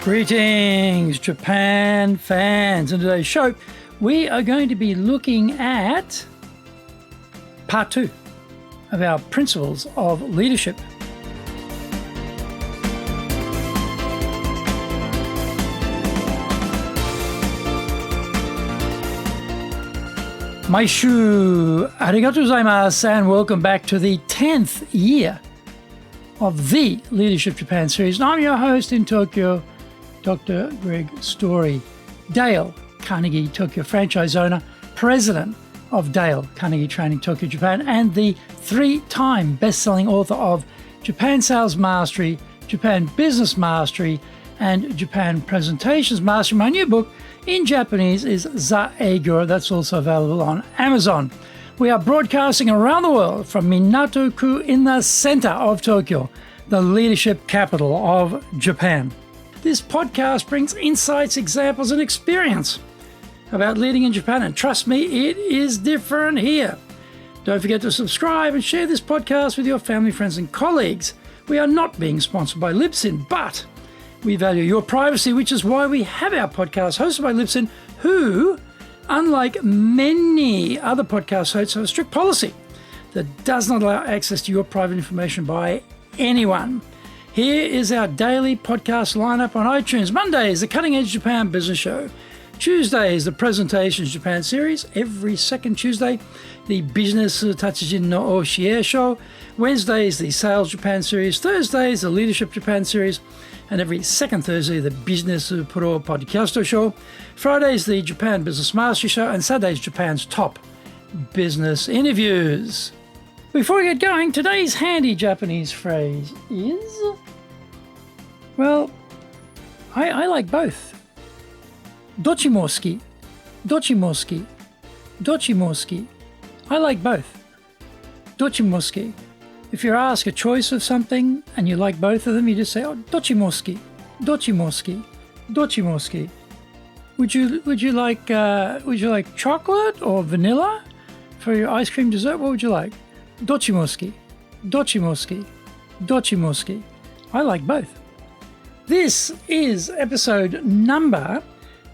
Greetings, Japan fans. In today's show, we are going to be looking at part 2 of our principles of leadership. Maishu arigatou gozaimasu, and welcome back to the 10th year of the Leadership Japan series. And I'm your host in Tokyo, Dr. Greg Story, Dale Carnegie Tokyo franchise owner, president of Dale Carnegie Training Tokyo, Japan, and the 3-time best-selling author of Japan Sales Mastery, Japan Business Mastery, and Japan Presentations Mastery. My new book in Japanese is Zaegyo. That's also available on Amazon. We are broadcasting around the world from Minato-ku in the center of Tokyo, the leadership capital of Japan. This podcast brings insights, examples, and experience about leading in Japan, and trust me, it is different here. Don't forget to subscribe and share this podcast with your family, friends, and colleagues. We are not being sponsored by Libsyn, but we value your privacy, which is why we have our podcast hosted by Libsyn, who, unlike many other podcast hosts, have a strict policy that does not allow access to your private information by anyone. Here is our daily podcast lineup on iTunes. Mondays, the Cutting Edge Japan Business Show. Tuesdays, the Presentations Japan series. Every second Tuesday, the Business Tatsujin no Oshie Show. Wednesdays, the Sales Japan series. Thursdays, the Leadership Japan series. And every second Thursday, the Business Pro Podcast Show. Fridays, the Japan Business Mastery Show. And Saturdays, Japan's top business interviews. Before we get going, today's handy Japanese phrase is, well, I like both. Dochi mo suki, dochi mo suki, dochi mo suki. I like both. Dochi mo suki. If you're asked a choice of something and you like both of them, you just say, oh, dochi mo suki, dochi mo suki, dochi mo suki. Would you like chocolate or vanilla for your ice cream dessert? What would you like? Dochi mo suki, dochi mo suki, dochi mo suki. I like both. This is episode number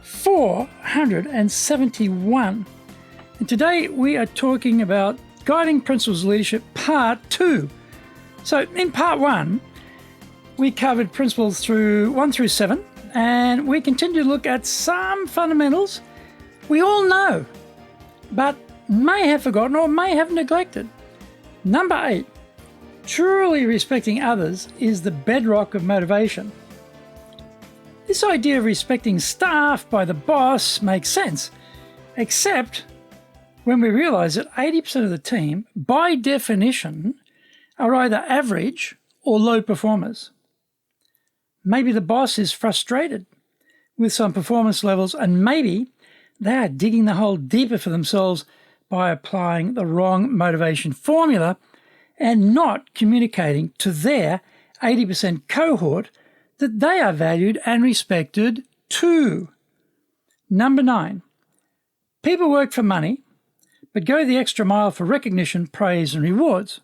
471. And today we are talking about Guiding Principles of Leadership Part 2. So in Part 1, we covered principles through 1 through 7, and we continue to look at some fundamentals we all know, but may have forgotten or may have neglected. Number 8, truly respecting others is the bedrock of motivation. This idea of respecting staff by the boss makes sense, except when we realize that 80% of the team, by definition, are either average or low performers. Maybe the boss is frustrated with some performance levels, and maybe they are digging the hole deeper for themselves by applying the wrong motivation formula and not communicating to their 80% cohort that they are valued and respected too. Number 9, people work for money, but go the extra mile for recognition, praise, and rewards.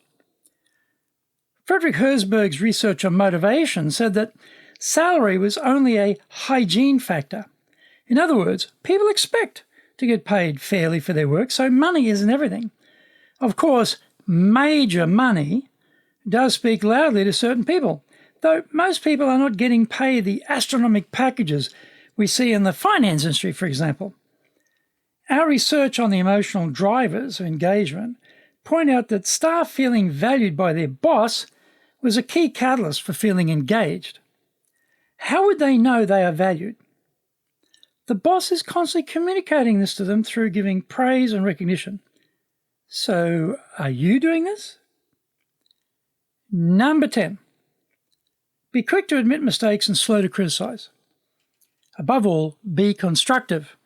Frederick Herzberg's research on motivation said that salary was only a hygiene factor. In other words, people expect to get paid fairly for their work, so money isn't everything. Of course, major money does speak loudly to certain people, though most people are not getting paid the astronomic packages we see in the finance industry, for example. Our research on the emotional drivers of engagement point out that staff feeling valued by their boss was a key catalyst for feeling engaged. How would they know they are valued? The boss is constantly communicating this to them through giving praise and recognition. So, are you doing this? Number 10. Be quick to admit mistakes and slow to criticize. Above all, be constructive.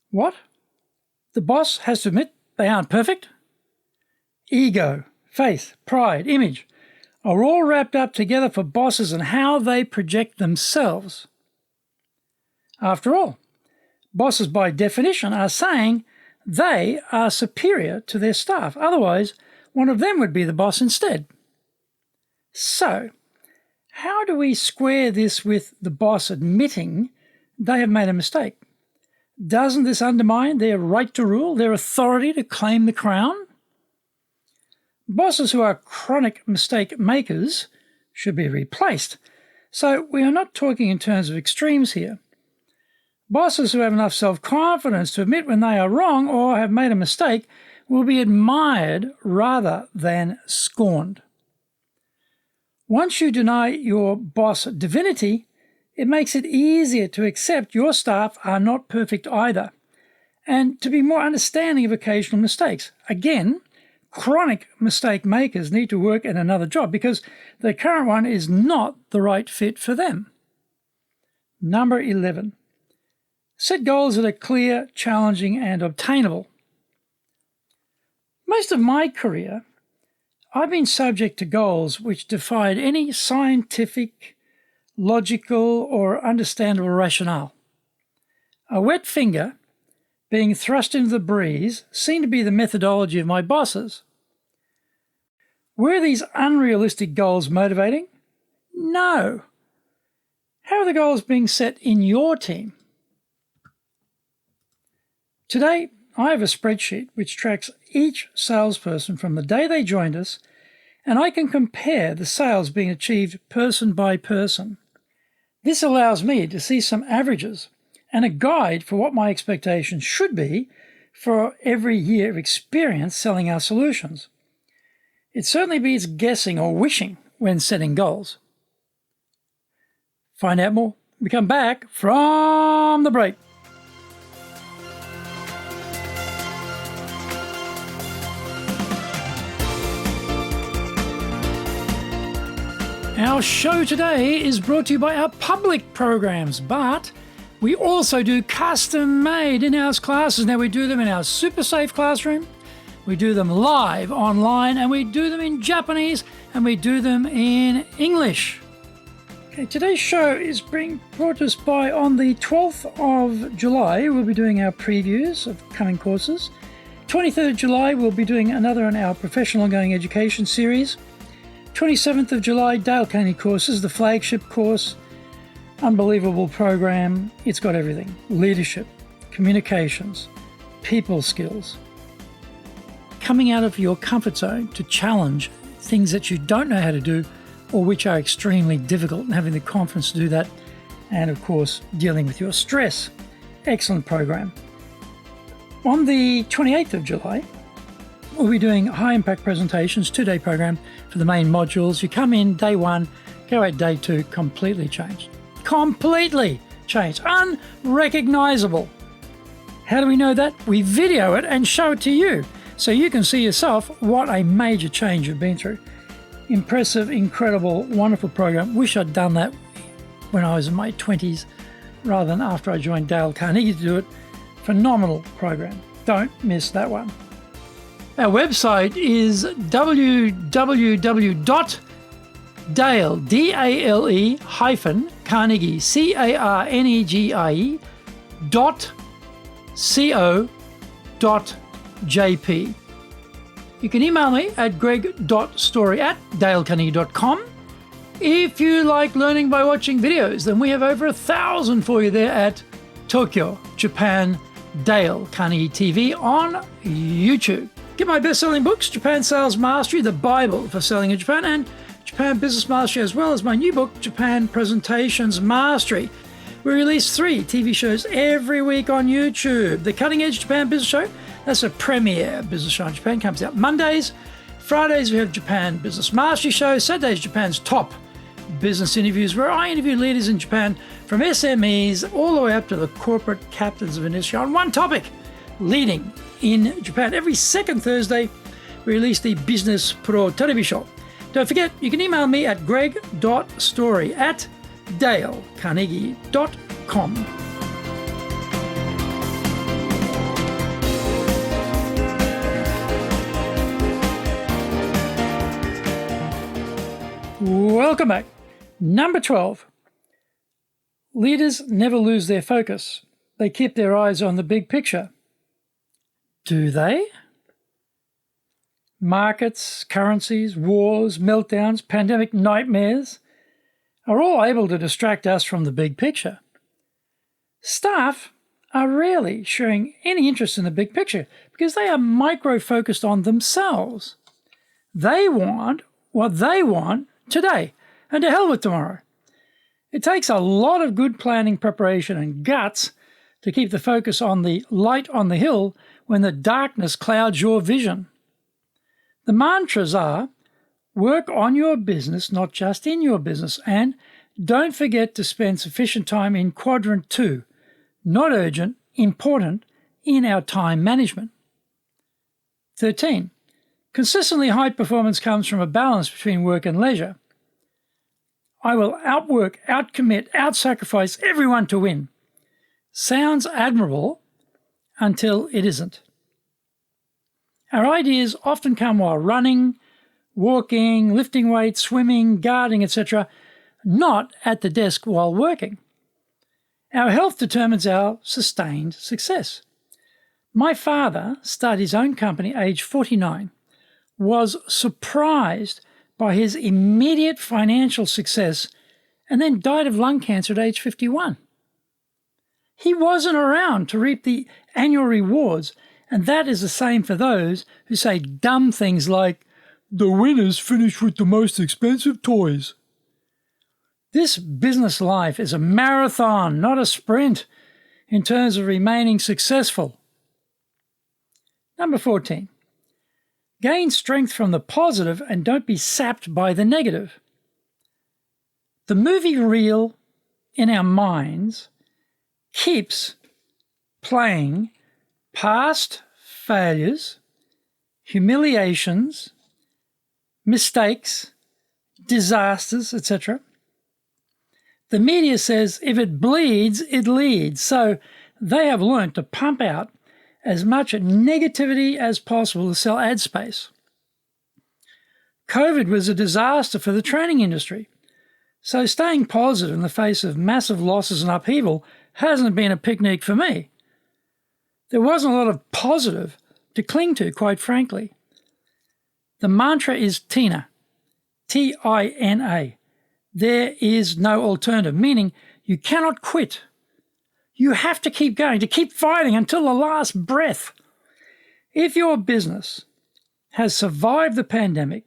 What? The boss has to admit they aren't perfect? Ego, faith, pride, image are all wrapped up together for bosses and how they project themselves. After all, bosses by definition are saying they are superior to their staff. Otherwise, one of them would be the boss instead. So, how do we square this with the boss admitting they have made a mistake? Doesn't this undermine their right to rule, their authority to claim the crown? Bosses who are chronic mistake makers should be replaced. So we are not talking in terms of extremes here. Bosses who have enough self-confidence to admit when they are wrong or have made a mistake will be admired rather than scorned. Once you deny your boss divinity, it makes it easier to accept your staff are not perfect either, and to be more understanding of occasional mistakes. Again, chronic mistake makers need to work at another job because their current one is not the right fit for them. Number 11. Set goals that are clear, challenging, and obtainable. Most of my career, I've been subject to goals which defied any scientific, logical, or understandable rationale. A wet finger being thrust into the breeze seemed to be the methodology of my bosses. Were these unrealistic goals motivating? No. How are the goals being set in your team? Today, I have a spreadsheet which tracks each salesperson from the day they joined us, and I can compare the sales being achieved person by person. This allows me to see some averages and a guide for what my expectations should be for every year of experience selling our solutions. It certainly beats guessing or wishing when setting goals. Find out more. We come back from the break. Our show today is brought to you by our public programs, but we also do custom-made in-house classes. Now, we do them in our super safe classroom, we do them live online, and we do them in Japanese, and we do them in English. Okay, today's show is being brought to us by, on the 12th of July, we'll be doing our previews of coming courses. 23rd of July, we'll be doing another in our professional ongoing education series. 27th of July, Dale Carnegie courses, the flagship course, unbelievable program. It's got everything: leadership, communications, people skills. Coming out of your comfort zone to challenge things that you don't know how to do or which are extremely difficult, and having the confidence to do that, and of course, dealing with your stress. Excellent program. On the 28th of July, we'll be doing high-impact presentations, 2-day program for the main modules. You come in day 1, go out day 2, completely changed. Completely changed. Unrecognizable. How do we know that? We video it and show it to you so you can see yourself what a major change you've been through. Impressive, incredible, wonderful program. Wish I'd done that when I was in my 20s rather than after I joined Dale Carnegie to do it. Phenomenal program. Don't miss that one. Our website is www.dale, D-A-L-E Carnegie, CARNEGIE.co.jp. You can email me at greg.story@dalecarnegie.com. If you like learning by watching videos, then we have over 1,000 for you there at Tokyo, Japan, Dale Carnegie TV on YouTube. Get my best-selling books, Japan Sales Mastery, the Bible for selling in Japan, and Japan Business Mastery, as well as my new book, Japan Presentations Mastery. We release 3 TV shows every week on YouTube. The Cutting Edge Japan Business Show, that's a premier business show in Japan, comes out Mondays. Fridays, we have Japan Business Mastery Show. Saturdays, Japan's top business interviews, where I interview leaders in Japan from SMEs all the way up to the corporate captains of industry on one topic: leading in Japan. Every second Thursday, we release the Business Pro Television Show. Don't forget, you can email me at greg.story@dalecarnegie.com. Welcome back. Number 12. Leaders never lose their focus. They keep their eyes on the big picture. Do they? Markets, currencies, wars, meltdowns, pandemic nightmares are all able to distract us from the big picture. Staff are rarely showing any interest in the big picture because they are micro-focused on themselves. They want what they want today, and to hell with tomorrow. It takes a lot of good planning, preparation, and guts to keep the focus on the light on the hill when the darkness clouds your vision. The mantras are, work on your business, not just in your business, and don't forget to spend sufficient time in quadrant 2, not urgent, important, in our time management. 13. Consistently high performance comes from a balance between work and leisure. I will outwork, outcommit, outsacrifice everyone to win. Sounds admirable until it isn't. Our ideas often come while running, walking, lifting weights, swimming, gardening, etc., not at the desk while working. Our health determines our sustained success. My father started his own company aged 49, was surprised by his immediate financial success, and then died of lung cancer at age 51. He wasn't around to reap the annual rewards, and that is the same for those who say dumb things like, the winners finish with the most expensive toys. This business life is a marathon, not a sprint, in terms of remaining successful. Number 14. Gain strength from the positive and don't be sapped by the negative. The movie reel in our minds keeps playing past failures, humiliations, mistakes, disasters, etc. The media says if it bleeds, it leads. So they have learnt to pump out as much negativity as possible to sell ad space. COVID was a disaster for the training industry. So staying positive in the face of massive losses and upheaval hasn't been a picnic for me. There wasn't a lot of positive to cling to, quite frankly. The mantra is TINA, T-I-N-A. There is no alternative, meaning you cannot quit. You have to keep going, to keep fighting until the last breath. If your business has survived the pandemic,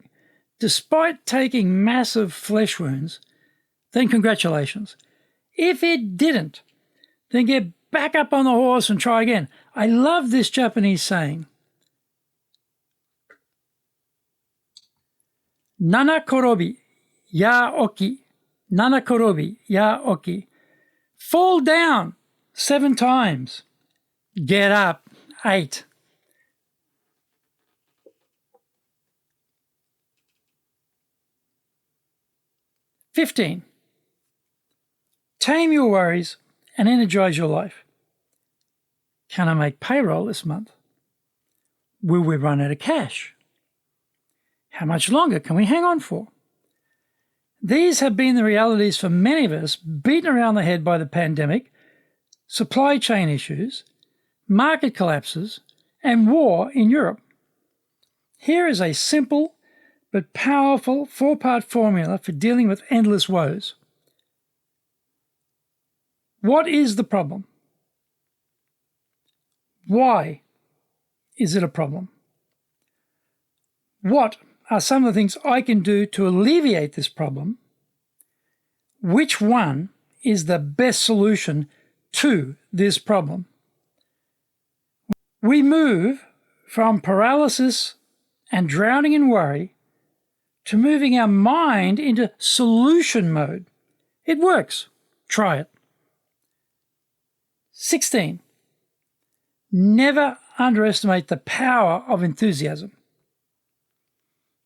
despite taking massive flesh wounds, then congratulations. If it didn't, then get back up on the horse and try again. I love this Japanese saying. Nana korobi, ya oki. Nana korobi, ya oki. Fall down 7 times. Get up 8. "15. Tame your worries and energize your life. Can I make payroll this month? Will we run out of cash? How much longer can we hang on for? These have been the realities for many of us, beaten around the head by the pandemic, supply chain issues, market collapses, and war in Europe. Here is a simple but powerful 4-part formula for dealing with endless woes. What is the problem? Why is it a problem? What are some of the things I can do to alleviate this problem? Which one is the best solution to this problem? We move from paralysis and drowning in worry to moving our mind into solution mode. It works. Try it. 16. Never underestimate the power of enthusiasm.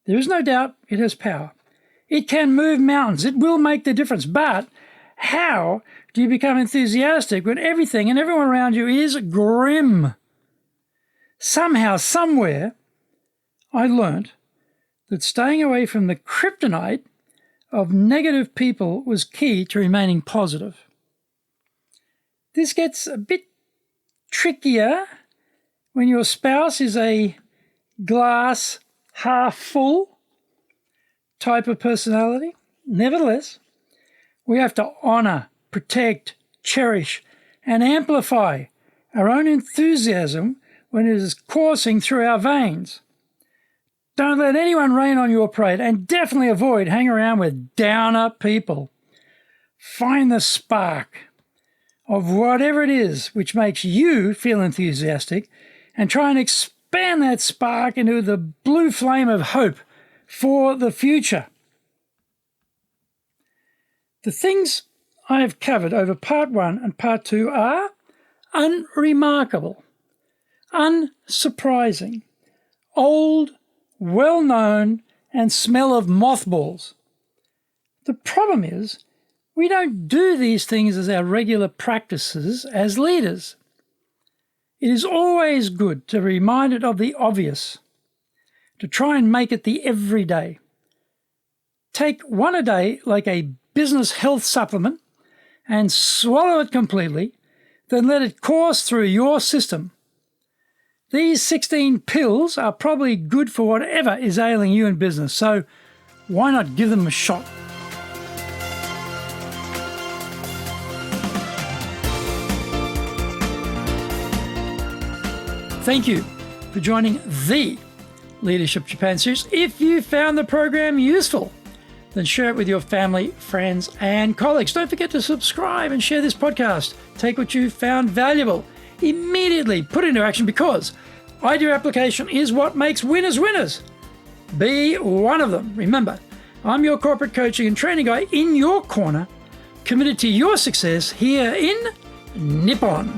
There is no doubt it has power. It can move mountains. It will make the difference. But how do you become enthusiastic when everything and everyone around you is grim? Somehow, somewhere, I learnt that staying away from the kryptonite of negative people was key to remaining positive. This gets a bit trickier when your spouse is a glass half full type of personality. Nevertheless, We have to honor, protect, cherish, and amplify our own enthusiasm when it is coursing through our veins. Don't let anyone rain on your parade, and definitely avoid hanging around with downer people. Find the spark of whatever it is which makes you feel enthusiastic and try and expand that spark into the blue flame of hope for the future. The things I have covered over part 1 and part 2 are unremarkable, unsurprising, old, well-known, and smell of mothballs. The problem is, we don't do these things as our regular practices as leaders. It is always good to be reminded of the obvious, to try and make it the everyday. Take one a day like a business health supplement and swallow it completely, then let it course through your system. These 16 pills are probably good for whatever is ailing you in business, so why not give them a shot? Thank you for joining the Leadership Japan series. If you found the program useful, then share it with your family, friends, and colleagues. Don't forget to subscribe and share this podcast. Take what you found valuable, immediately put into action, because idea application is what makes winners winners. Be one of them. Remember, I'm your corporate coaching and training guy in your corner, committed to your success here in Nippon.